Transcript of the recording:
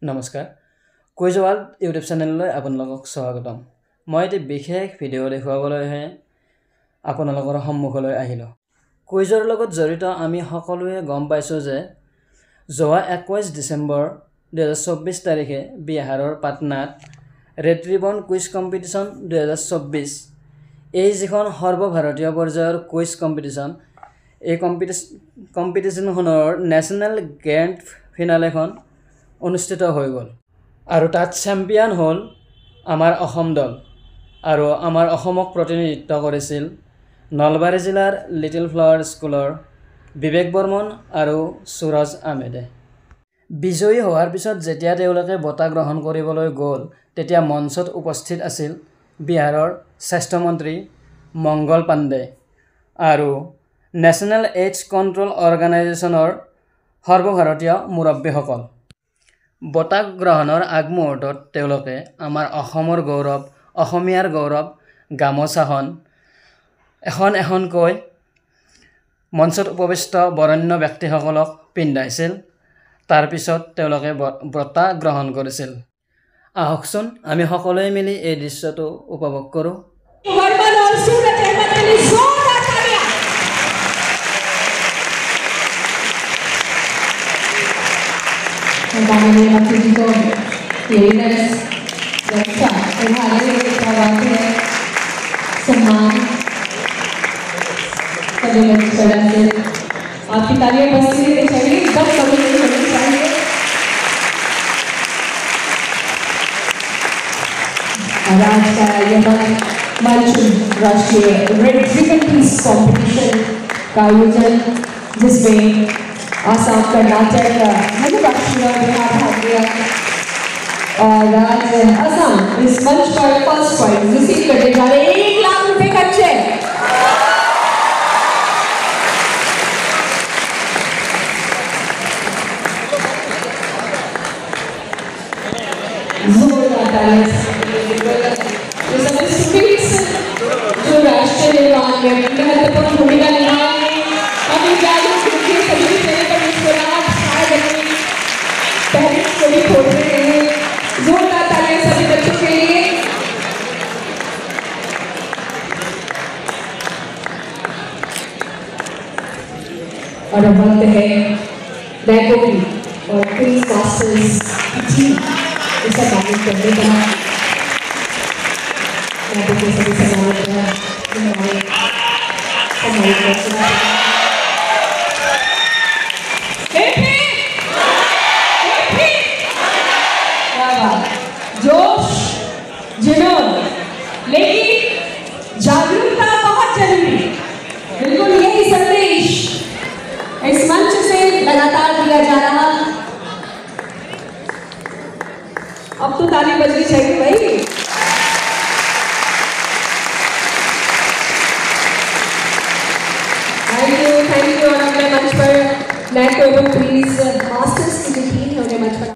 নমস্কাৰ quiz world YouTube চেনেললৈ আপোনালোকক স্বাগতম মই এটি বিশেষ ভিডিঅ' দেখুৱাবলৈহে আপোনালোকৰ সন্মুখলৈ আহিলো কুইজৰ লগত জড়িত আমি সকলোৱে গম পাইছো যে যোৱা 21 ডিসেম্বৰ 2024 তাৰিখে বিহাৰৰ পাটনাত ৰেড ৰিবন কুইজ কম্পিটিশন 2024 এই যিখন সৰ্বভাৰতীয় পৰ্যায়ৰ কুইজ কম্পিটিশন এই কম্পিটিশনখনৰ নেশনাল গ্ৰেণ্ড ফিনালেখন অনুষ্ঠিত হৈ গ'ল আৰু তাত চ্যাম্পিয়ন হ'ল আমাৰ অসম দল আৰু আমাৰ অসমক প্ৰতিনিধিত্ব কৰিছিল নলবাৰী জিলাৰ লিটল ফ্লাৱাৰ স্কুলৰ বিবেক বৰ্মন আৰু সুৰজ আহমেদে বিজয়ী হোৱাৰ পিছত যেতিয়া তেওঁলোকে বঁটা গ্ৰহণ কৰিবলৈ গ'ল তেতিয়া মঞ্চত উপস্থিত আছিল বিহাৰৰ স্বাস্থ্য মন্ত্ৰী মংগল পাণ্ডে আৰু নেশনাল এইডছ কন্ট্ৰোল অৰ্গানাইজেশ্যনৰ সৰ্বভাৰতীয় মুৰব্বীসকল বঁটা গ্ৰহণৰ আগমুহূৰ্তত তেওঁলোকে আমাৰ অসমৰ গৌৰৱ অসমীয়াৰ গৌৰৱ গামোচাখন এখনকৈ মঞ্চত উপবিষ্ট বৰণ্য ব্যক্তিসকলক পিন্ধাইছিল তাৰ পিছত তেওঁলোকে বঁটা গ্ৰহণ কৰিছিল আহকচোন আমি সকলোৱে মিলি এই দৃশ্যটো উপভোগ কৰোঁ Bagaimana waktu itu Yesus Dokter terhadap kawannya semangat terdengar sedikit आपकी तालियां बजती रहनी चाहिए एकदम कभी नहीं होनी चाहिए आज का यह मंच राष्ट्रीय रेड रिबन पीस कॉम्पिटिशन का आयोजन जिसमें आसाम कर्नाटक महाराष्ट्र बिहार भाग लिया और आज आसाम इस मंच पर फर्स्ट प्राइज रिसीव करने जा रहे हैं 1 लाख रुपए का चेक जोरदार तालियां जो राष्ट्रीय निर्माण में महत्वपूर्ण भूमिका निभाएंगे हमें जागरूक करके सभी चेहरे पर मुस्कुराहट छाए रखनी पेरेंट्स को भी खोल रहे हैं जोरदार तालियां सभी बच्चों के लिए और अब वक्त है बैकोवी और क्वीन मास्टर्स की इसका काम करने का मैं तो सभी सम्मानित है हमारे जोश जुनून लेकिन जागरूकता बहुत जरूरी बिल्कुल यही संदेश इस मंच से लगातार दिया जा रहा अब तो ताली बजनी चाहिए भाई थैंक यू और अपने मंच पर नैको एवं प्लीज मास्टर्स की जो टीम है उन्हें मंच पर